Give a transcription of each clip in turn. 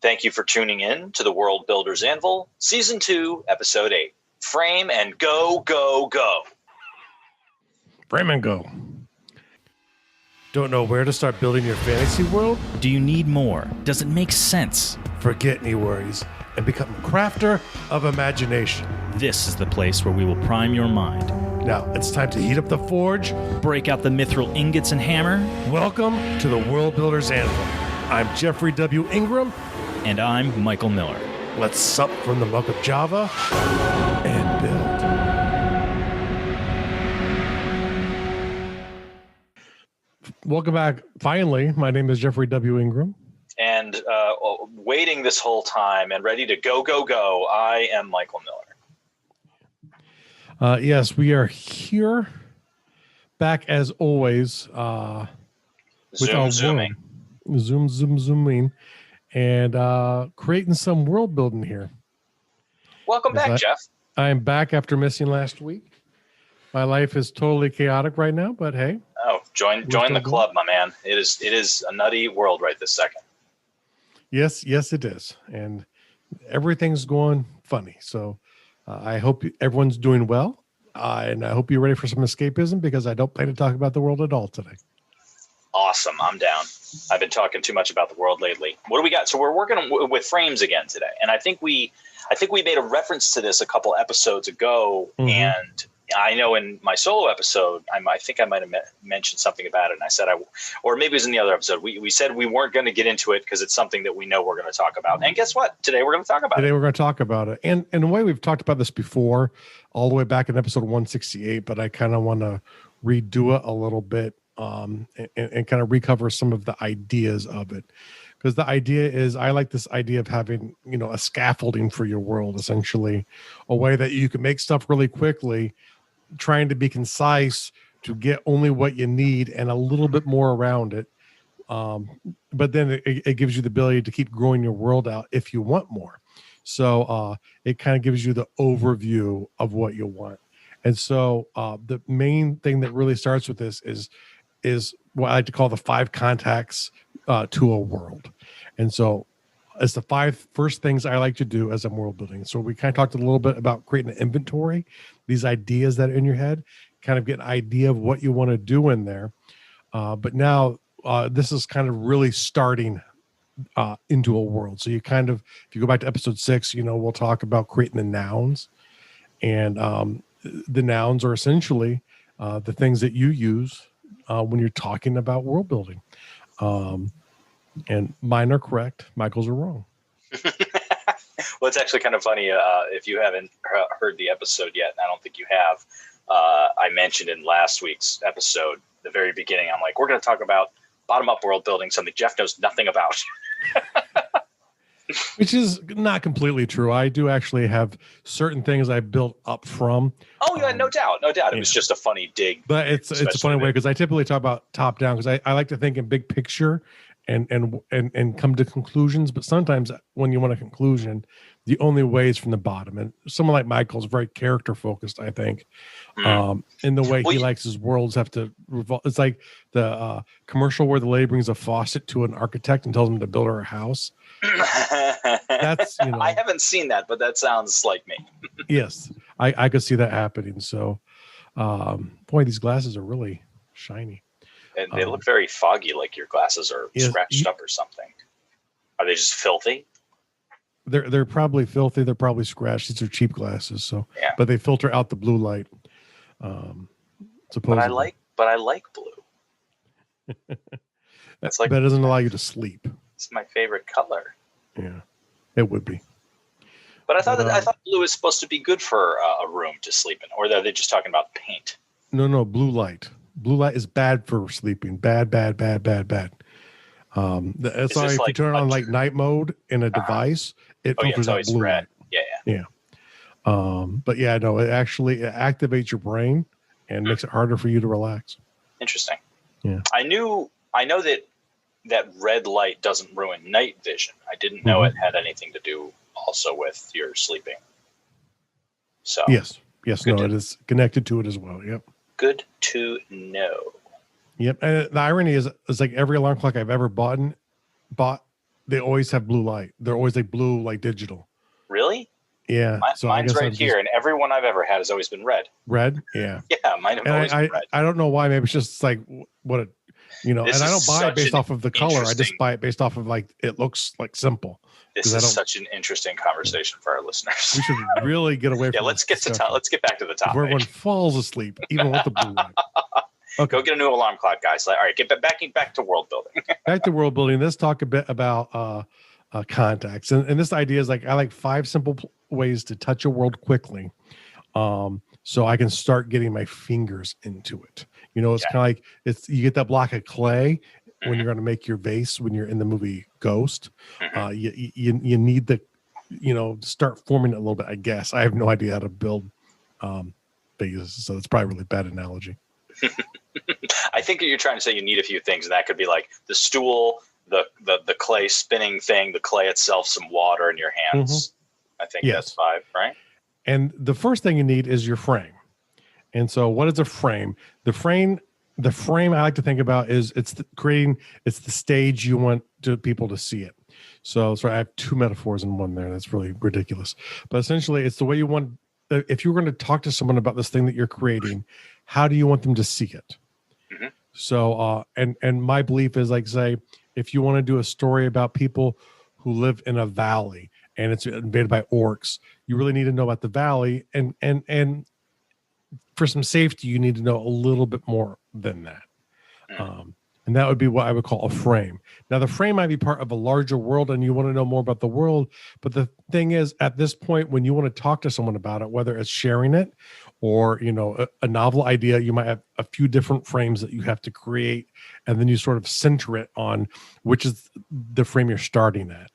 Thank you for tuning in to the World Builder's Anvil, Season 2, Episode 8. Frame and go, go, go. Frame and go. Don't know where to start building your fantasy world? Do you need more? Does it make sense? Forget any worries and become a crafter of imagination. This is the place where we will prime your mind. Now, it's time to heat up the forge. Break out the mithril ingots and hammer. Welcome to the World Builder's Anvil. I'm Jeffrey W. Ingram. And I'm Michael Miller. Let's sup from the muck of Java and build. Welcome back. Finally, my name is Jeffrey W. Ingram. And waiting this whole time and ready to go, go, go, I am Michael Miller. Yes, we are here, back as always. Zooming. Zooming, and creating some world building here. Welcome back, Jeff. I am back after missing last week. My life is totally chaotic right now, but hey. Oh, join the club, my man. It is a nutty world right this second. Yes, it is. And everything's going funny. So I hope everyone's doing well. And I hope you're ready for some escapism because I don't plan to talk about the world at all today. Awesome. I'm down. I've been talking too much about the world lately. What do we got? So we're working with frames again today. And I think we made a reference to this a couple episodes ago. Mm-hmm. And I know in my solo episode, I think I might have mentioned something about it. And I said, or maybe it was in the other episode, we said we weren't going to get into it because it's something that we know we're going to talk about. And guess what? Today we're going to talk about it. Today we're going to talk about it. And in a way, we've talked about this before, all the way back in episode 168, but I kind of want to redo it a little bit and kind of recover some of the ideas of it. Because the idea is, I like this idea of having, a scaffolding for your world, essentially, a way that you can make stuff really quickly, trying to be concise to get only what you need and a little bit more around it. But then it gives you the ability to keep growing your world out if you want more. So it kind of gives you the overview of what you want. And so the main thing that really starts with this is what I like to call the 5 contacts to a world. And so it's the 5 first things I like to do as I'm world building. So we kind of talked a little bit about creating an inventory, these ideas that are in your head, kind of get an idea of what you want to do in there. But now this is kind of really starting into a world. So you kind of, if you go back to episode 6, we'll talk about creating the nouns. And the nouns are essentially the things that you use when you're talking about world building. And mine are correct. Michael's are wrong. Well, it's actually kind of funny. If you haven't heard the episode yet, and I don't think you have, I mentioned in last week's episode, the very beginning, I'm like, we're going to talk about bottom-up world building, something Jeff knows nothing about. Which is not completely true. I do actually have certain things I built up from. Oh, yeah, no doubt. It was just a funny dig. But it's a funny way because I typically talk about top down because I like to think in big picture and come to conclusions. But sometimes when you want a conclusion, the only way is from the bottom. And someone like Michael's very character focused, I think, in the way he likes his worlds have to revolve. It's like the commercial where the lady brings a faucet to an architect and tells him to build her a house. That's I haven't seen that, but that sounds like me. Yes, I could see that happening. So, boy, these glasses are really shiny. And they look very foggy, like your glasses are scratched up or something. Are they just filthy? They're probably filthy. They're probably scratched. These are cheap glasses, so but they filter out the blue light. Supposedly. But I like blue. That's like that doesn't allow you to sleep. It's my favorite color. Yeah, it would be. But I thought blue is supposed to be good for a room to sleep in, or are they just talking about paint? No, blue light. Blue light is bad for sleeping. Bad. That's why if you turn it on like night mode in a device, it filters out blue light. Yeah. But yeah, no, it activates your brain and makes it harder for you to relax. Interesting. Yeah. I know that red light doesn't ruin night vision. I didn't know it had anything to do also with your sleeping. So yes, it is connected to it as well. Yep. Good to know. Yep. And the irony is like every alarm clock I've ever bought they always have blue light. They're always like blue, like digital. Really? Yeah. So mine's right here, and every one I've ever had has always been red. Red? Yeah. Yeah, mine have always been red. I don't know why. Maybe it's just like what it, and I don't buy it based off of the color. I just buy it based off of like it looks like simple. This is such an interesting conversation for our listeners. We should really get away from let's get back to the topic. Where everyone falls asleep, even with the blue light. Okay. Go get a new alarm clock, guys. All right, get back to world building. Back to world building. Let's talk a bit about contacts. And this idea is like, I like 5 simple ways to touch a world quickly. So I can start getting my fingers into it. It's kind of like you get that block of clay when you're going to make your vase when you're in the movie Ghost. You need to start forming it a little bit, I guess. I have no idea how to build vases, so it's probably a really bad analogy. I think that you're trying to say you need a few things, and that could be like the stool, the clay spinning thing, the clay itself, some water in your hands. I think that's 5, right? And the first thing you need is your frame. And so what is a frame? The frame I like to think about is it's the stage you want people to see it. So I have 2 metaphors in one there. That's really ridiculous. But essentially it's the way you want, if you're going to talk to someone about this thing that you're creating, how do you want them to see it? So, and my belief is like, say, if you want to do a story about people who live in a valley and it's invaded by orcs, you really need to know about the valley. And for some safety, you need to know a little bit more than that. And that would be what I would call a frame. Now, the frame might be part of a larger world and you want to know more about the world. But the thing is, at this point, when you want to talk to someone about it, whether it's sharing it or, a novel idea, you might have a few different frames that you have to create. And then you sort of center it on which is the frame you're starting at.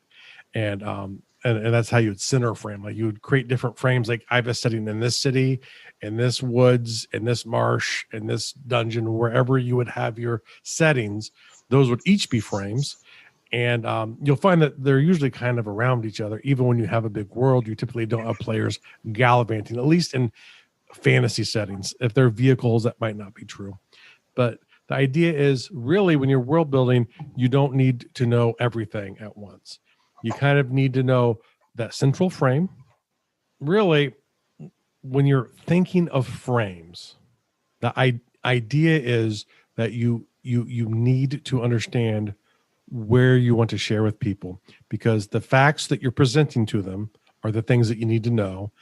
And that's how you would center a frame. Like you would create different frames. Like I have a setting in this city, in this woods, in this marsh, in this dungeon, wherever you would have your settings, those would each be frames. And you'll find that they're usually kind of around each other. Even when you have a big world, you typically don't have players gallivanting, at least in fantasy settings. If they're vehicles, that might not be true. But the idea is really when you're world building, you don't need to know everything at once. You kind of need to know that central frame. Really, when you're thinking of frames, the idea is that you need to understand where you want to share with people, because the facts that you're presenting to them are the things that you need to know.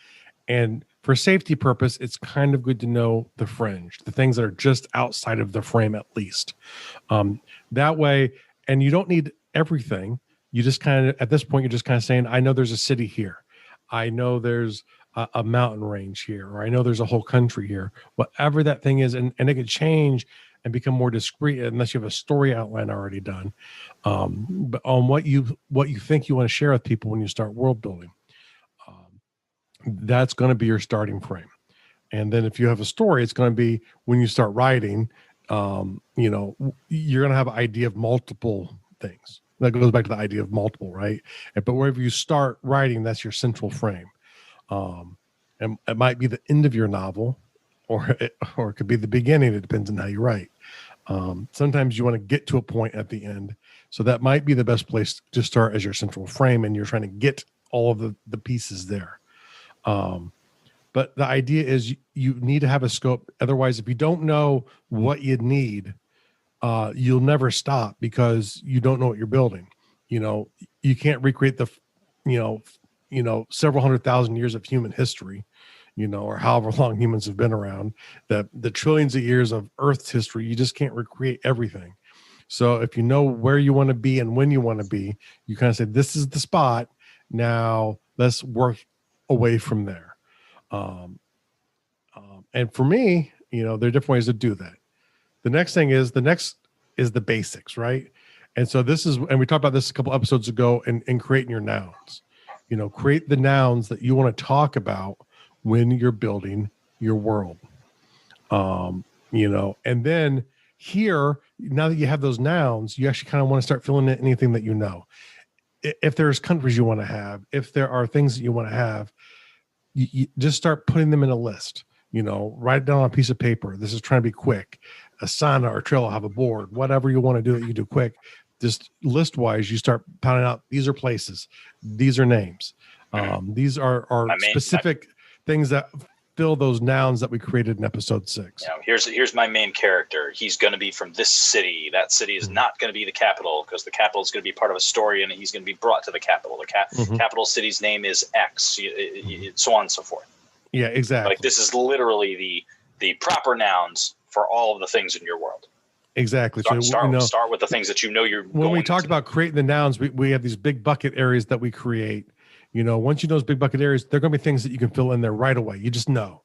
And for safety purpose, it's kind of good to know the fringe, the things that are just outside of the frame at least. That way, and you don't need everything. You just kind of, at this point, you're just kind of saying, I know there's a city here. I know there's a mountain range here, or I know there's a whole country here, whatever that thing is. And it could change and become more discrete unless you have a story outline already done. But on what you think you want to share with people when you start world building, that's going to be your starting frame. And then if you have a story, it's going to be when you start writing, you're going to have an idea of multiple things. That goes back to the idea of multiple, right? But wherever you start writing, that's your central frame. And it might be the end of your novel, or it could be the beginning. It depends on how you write. Sometimes you want to get to a point at the end. So that might be the best place to start as your central frame, and you're trying to get all of the pieces there. But the idea is you need to have a scope. Otherwise, if you don't know what you need, you'll never stop because you don't know what you're building. You can't recreate the, several 100,000 years of human history, or however long humans have been around, the trillions of years of Earth's history. You just can't recreate everything. So if you know where you want to be and when you want to be, you kind of say, this is the spot. Now let's work away from there. And for me, there are different ways to do that. The next is the basics, right? And so and we talked about this a couple episodes ago in creating your nouns. Create the nouns that you want to talk about when you're building your world. And then here, now that you have those nouns, you actually kind of want to start filling in anything that you know. If there's countries you want to have, if there are things that you want to have, you just start putting them in a list. Write it down on a piece of paper. This is trying to be quick. Asana or Trello have a board. Whatever you want to do that you do quick, just list wise, you start pounding out, these are places, these are names. These are specific things that fill those nouns that we created in episode 6. Here's my main character. He's going to be from this city. That city is not going to be the capital, because the capital is going to be part of a story, and he's going to be brought to the capital. The capital city's name is X, so on and so forth. Yeah, exactly. Like, this is literally the proper nouns for all of the things in your world. Exactly. Start with the things that you're. When we talked about creating the nouns, we have these big bucket areas that we create. Once you know those big bucket areas, they're going to be things that you can fill in there right away. You just know,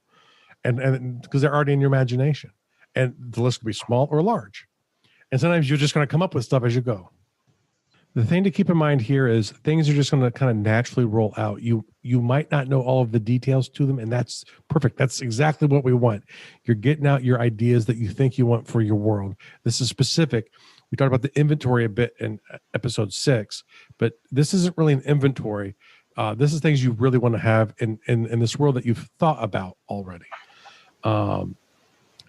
and because they're already in your imagination, and the list could be small or large, and sometimes you're just going to come up with stuff as you go. The thing to keep in mind here is things are just going to kind of naturally roll out. You might not know all of the details to them, and that's perfect. That's exactly what we want. You're getting out your ideas that you think you want for your world. This is specific. We talked about the inventory a bit in episode 6, but this isn't really an inventory. This is things you really want to have in this world that you've thought about already.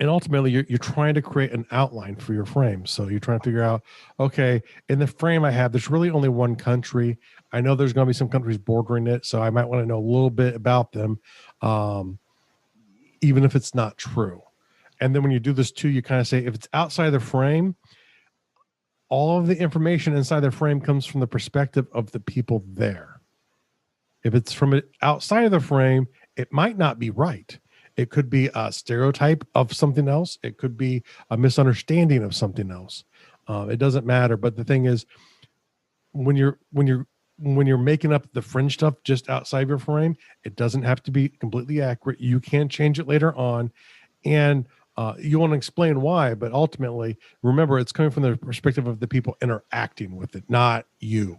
And ultimately, you're trying to create an outline for your frame. So you're trying to figure out, okay, in the frame I have, there's really only one country. I know there's going to be some countries bordering it, so I might want to know a little bit about them, even if it's not true. And then when you do this too, you kind of say, if it's outside the frame, all of the information inside the frame comes from the perspective of the people there. If it's from outside of the frame, it might not be right. It could be a stereotype of something else. It could be a misunderstanding of something else. It doesn't matter. But the thing is, when you're making up the fringe stuff just outside your frame, it doesn't have to be completely accurate. You can change it later on, and you want to explain why. But ultimately, remember, it's coming from the perspective of the people interacting with it, not you.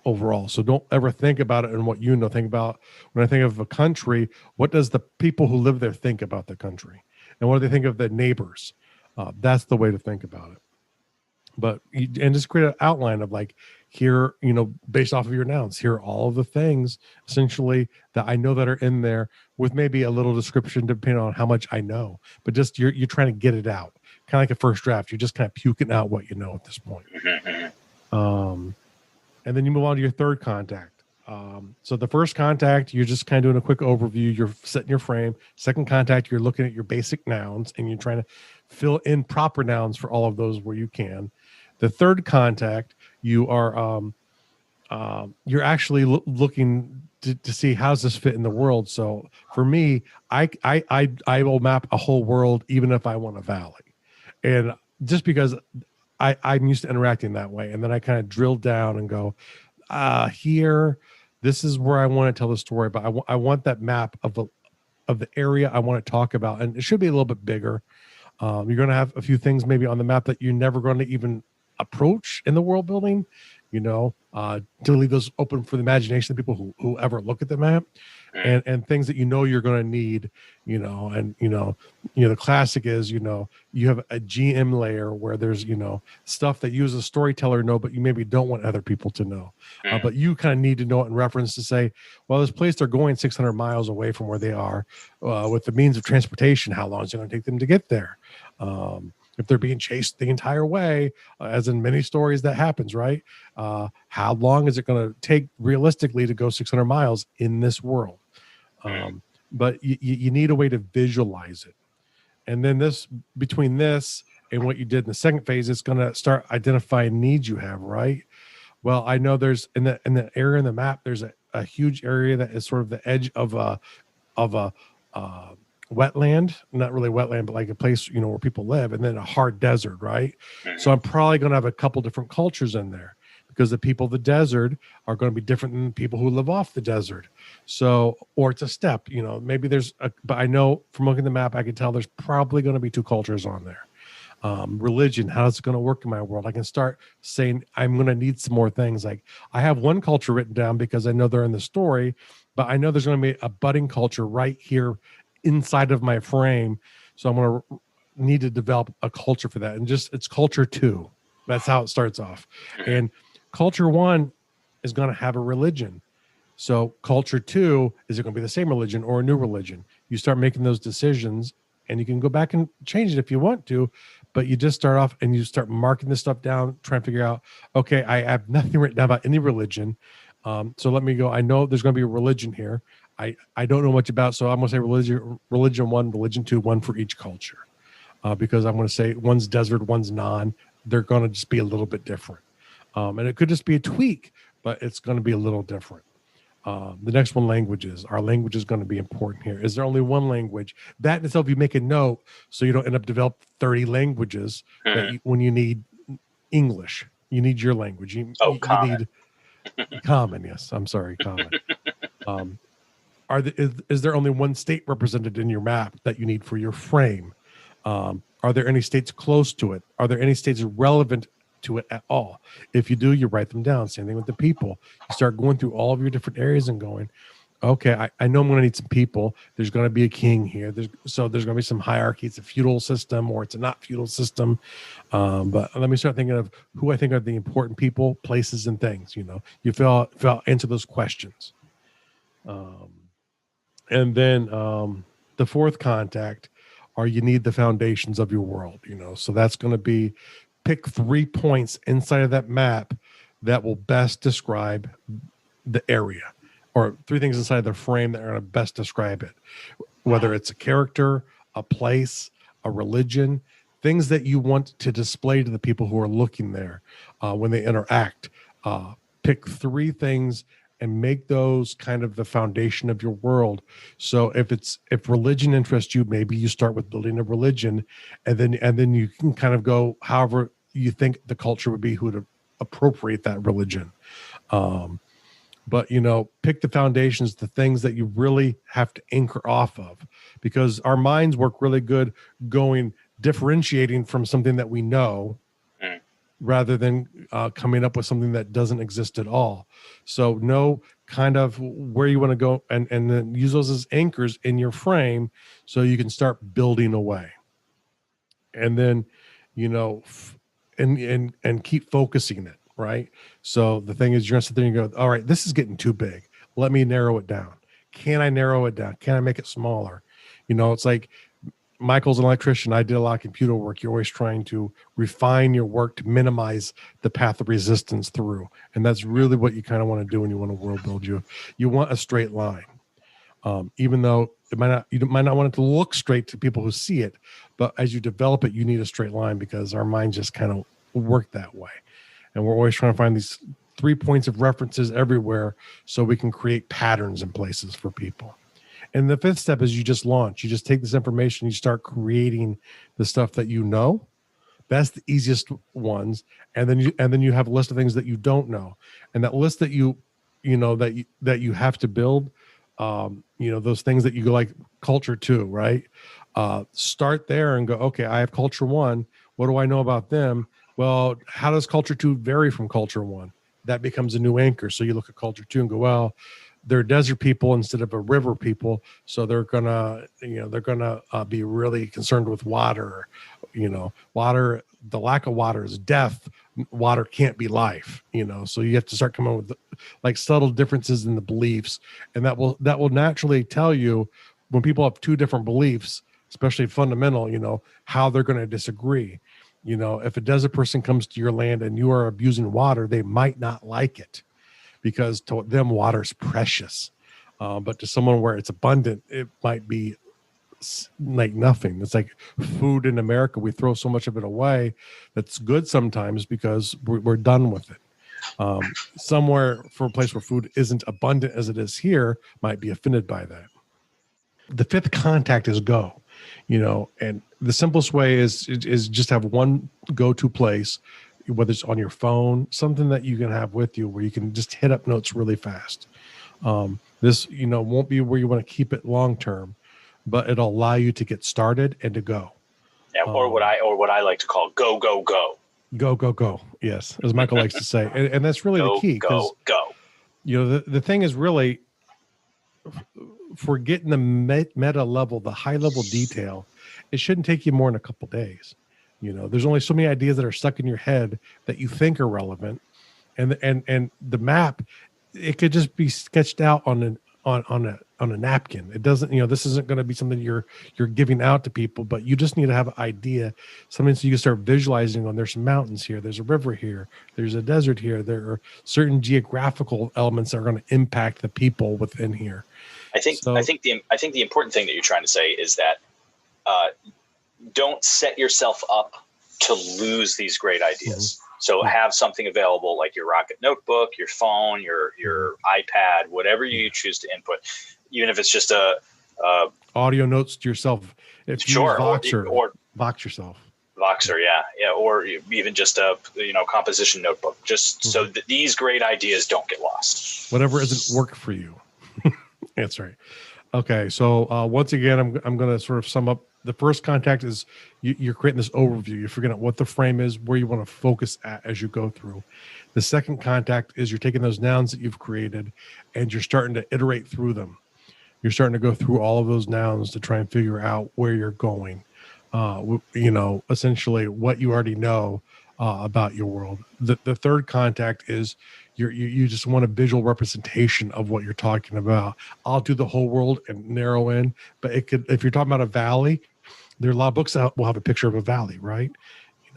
Overall. So don't ever think about it and what think about. When I think of a country, what does the people who live there think about the country? And what do they think of the neighbors? That's the way to think about it. But and just create an outline of like, here, based off of your nouns, here are all of the things essentially that I know that are in there, with maybe a little description depending on how much I know. But just you're trying to get it out. Kind of like a first draft. You're just kind of puking out what you know at this point. And then you move on to your third contact. So the first contact, you're just kind of doing a quick overview. You're setting your frame. Second contact, you're looking at your basic nouns, and you're trying to fill in proper nouns for all of those where you can. The third contact, you are you're actually looking to see how's this fit in the world. So for me, I will map a whole world, even if I want a valley, and just because I'm used to interacting that way. And then I kind of drill down and go, here, this is where I want to tell the story, but I want that map of the area I want to talk about. And it should be a little bit bigger. You're going to have a few things maybe on the map that you're never going to even approach in the world building, to leave those open for the imagination of people who ever look at the map, and things that you're going to need, and the classic is, you have a GM layer where there's, stuff that you as a storyteller know, but you maybe don't want other people to know. But you kind of need to know it in reference to say, well, this place, they're going 600 miles away from where they are, with the means of transportation. How long is it going to take them to get there? If they're being chased the entire way, as in many stories that happens, right? How long is it going to take realistically to go 600 miles in this world? But you need a way to visualize it. And then between this and what you did in the second phase, it's going to start identifying needs you have, right? Well, I know there's in the area in the map, there's a huge area that is sort of the edge of a wetland, not really wetland, but like a place, where people live, and then a hard desert, right? So I'm probably going to have a couple different cultures in there, because the people of the desert are going to be different than people who live off the desert. So, or it's a step, maybe but I know from looking at the map, I can tell there's probably going to be two cultures on there. Religion, how's it going to work in my world? I can start saying, I'm going to need some more things. Like, I have one culture written down because I know they're in the story, but I know there's going to be a budding culture right here inside of my frame. So I'm going to need to develop a culture for that. And it's culture 2. That's how it starts off. And culture 1 is going to have a religion. So culture 2, is it going to be the same religion or a new religion? You start making those decisions, and you can go back and change it if you want to, but you just start off and you start marking this stuff down, trying to figure out, okay, I have nothing written down about any religion. So let me go. I know there's going to be a religion here. I don't know much about, so I'm going to say religion 1, religion 2, one for each culture. Because I'm going to say one's desert, one's non. They're going to just be a little bit different. And it could just be a tweak, but it's going to be a little different. The next one, languages. Our language is going to be important here. Is there only one language? That in itself, you make a note so you don't end up developing 30 languages when you need English. You need your language. You need common. Yes, I'm sorry, common. Is there only one state represented in your map that you need for your frame? Are there any states close to it? Are there any states relevant to it at all? If you do, you write them down. Same thing with the people. You start going through all of your different areas and going, okay, I know I'm going to need some people. There's going to be a king here. There's going to be some hierarchy. It's a feudal system or it's a not feudal system. But let me start thinking of who I think are the important people, places, and things. You fill into those questions. And then the fourth contact are you need the foundations of your world. So that's going to be pick 3 points inside of that map that will best describe the area, or 3 things inside the frame that are going to best describe it, whether it's a character, a place, a religion, things that you want to display to the people who are looking there when they interact. Pick 3 things and make those kind of the foundation of your world. So if religion interests you, maybe you start with building a religion, and then you can kind of go however you think the culture would be who would appropriate that religion. But pick the foundations, the things that you really have to anchor off of, because our minds work really good differentiating from something that we know, rather than coming up with something that doesn't exist at all. So know kind of where you want to go, and then use those as anchors in your frame so you can start building away. And then, and keep focusing it, right? So the thing is, you're going to sit there and go, all right, this is getting too big. Let me narrow it down. Can I narrow it down? Can I make it smaller? It's like, Michael's an electrician. I did a lot of computer work. You're always trying to refine your work to minimize the path of resistance through. And that's really what you kind of want to do when you want to world build. You want a straight line. Even though you might not want it to look straight to people who see it, but as you develop it, you need a straight line because our minds just kind of work that way. And we're always trying to find these 3 points of references everywhere so we can create patterns in places for people. And the 5th step is you just launch. You just take this information, you start creating the stuff that you know. That's the easiest ones. And then you have a list of things that you don't know. And that list that you have to build, those things that you go like culture 2, right? Start there and go, okay, I have culture 1. What do I know about them? Well, how does culture 2 vary from culture 1? That becomes a new anchor. So you look at culture 2 and go, well, they're desert people instead of a river people, so they're gonna be really concerned with water. Water. The lack of water is death. Water can't be life. So you have to start coming with like subtle differences in the beliefs, and that will naturally tell you when people have 2 different beliefs, especially fundamental. How they're going to disagree. If a desert person comes to your land and you are abusing water, they might not like it, because to them water is precious, but to someone where it's abundant, it might be like nothing. It's like food in America. We throw so much of it away. That's good sometimes because we're done with it. Somewhere for a place where food isn't abundant as it is here might be offended by that. The 5th contact is go. And the simplest way is just have one go-to place, whether it's on your phone, something that you can have with you where you can just hit up notes really fast. This, won't be where you want to keep it long-term, but it'll allow you to get started and to go. Yeah, or what I like to call go, go, go. Go, go, go. Yes, as Michael likes to say. And that's really the key. Go. The thing is really, for getting the meta level, the high level detail, it shouldn't take you more than a couple days. There's only so many ideas that are stuck in your head that you think are relevant, and the map, it could just be sketched out on on a napkin. It doesn't, this isn't going to be something you're giving out to people, but you just need to have an idea, something so you can start visualizing on there's some mountains here, there's a river here, there's a desert here, there are certain geographical elements that are going to impact the people within here. I think the important thing that you're trying to say is that don't set yourself up to lose these great ideas. Mm-hmm. So have something available like your Rocket notebook, your phone, your iPad, whatever you choose to input, even if it's just a audio notes to yourself. If you use Voxer, or Vox yourself. Voxer, yeah, or even just a composition notebook, just so that these great ideas don't get lost. Whatever isn't work for you. That's right. Okay, so once again, I'm going to sort of sum up. The first contact is you're creating this overview. You're figuring out what the frame is, where you want to focus at as you go through. The second contact is you're taking those nouns that you've created and you're starting to iterate through them. You're starting to go through all of those nouns to try and figure out where you're going. Essentially what you already know about your world. The third contact is you just want a visual representation of what you're talking about. I'll do the whole world and narrow in, but it could, if you're talking about a valley, there are a lot of books that will have a picture of a valley, right?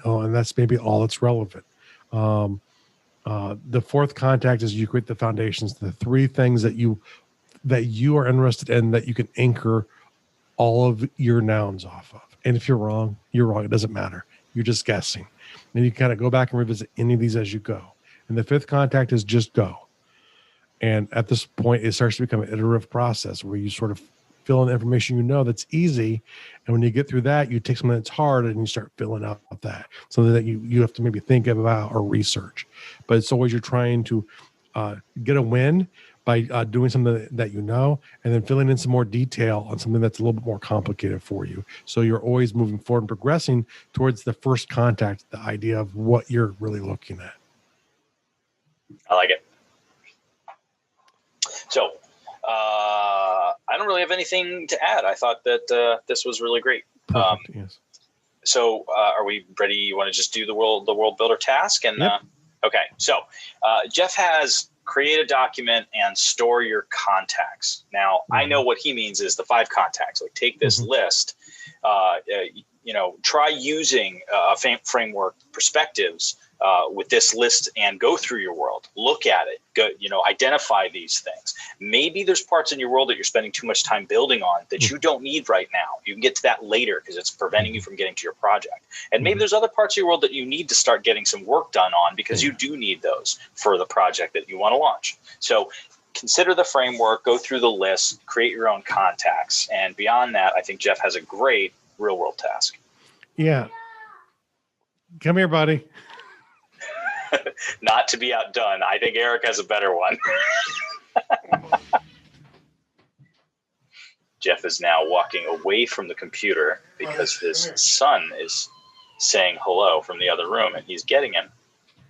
And that's maybe all that's relevant. The fourth contact is you create the foundations, the three things that you are interested in that you can anchor all of your nouns off of. And if you're wrong, you're wrong. It doesn't matter. You're just guessing. Then you kind of go back and revisit any of these as you go. And the fifth contact is just go. And at this point, it starts to become an iterative process where you sort of fill in the information that's easy. And when you get through that, you take something that's hard and you start filling out that. Something that you have to maybe think about or research. But it's always you're trying to get a win by doing something that and then filling in some more detail on something that's a little bit more complicated for you. So you're always moving forward and progressing towards the first contact, the idea of what you're really looking at. I like it. So I don't really have anything to add. I thought that this was really great. Perfect, yes. So are we ready? You want to just do the world builder task? And yep. Okay. So Jeff has create a document and store your contacts. Now, I know what he means is the 5 contacts. Like take this list, try using framework perspectives with this list and go through your world, look at it, identify these things. Maybe there's parts in your world that you're spending too much time building on that you don't need right now. You can get to that later because it's preventing you from getting to your project. And maybe there's other parts of your world that you need to start getting some work done on because you do need those for the project that you want to launch. So consider the framework, go through the list, create your own contacts. And beyond that, I think Jeff has a great real world task. Yeah. Come here, buddy. Not to be outdone, I think Eric has a better one. Jeff is now walking away from the computer because his son is saying hello from the other room and he's getting him.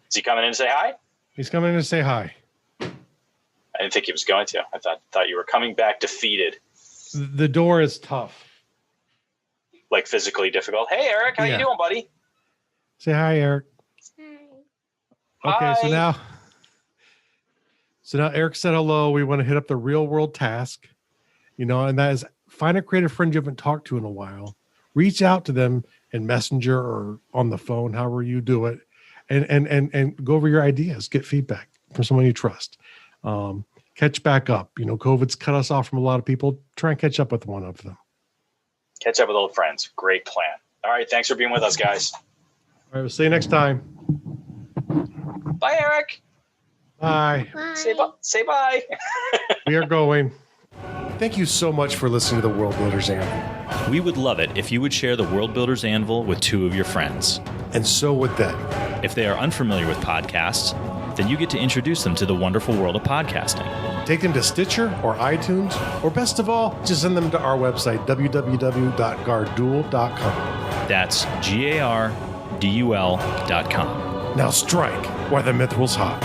Is he coming in to say hi? He's coming in to say hi. I didn't think he was going to. I thought you were coming back defeated. The door is tough. Like physically difficult. Hey, Eric, how you doing, buddy? Say hi, Eric. Okay, hi. so now Eric said hello. We want to hit up the real world task, and that is find a creative friend you haven't talked to in a while. Reach out to them in Messenger or on the phone, however you do it, and go over your ideas, get feedback from someone you trust. Catch back up. COVID's cut us off from a lot of people. Try and catch up with one of them. Catch up with old friends. Great plan. All right, thanks for being with us, guys. All right, we'll see you next time. Bye, Eric. Bye. Say bye. We are going. Thank you so much for listening to the World Builders Anvil. We would love it if you would share the World Builders Anvil with 2 of your friends. And so would they. If they are unfamiliar with podcasts, then you get to introduce them to the wonderful world of podcasting. Take them to Stitcher or iTunes, or best of all, just send them to our website, www.gardul.com. That's GARDUL.com. Now strike while the mithril's hot.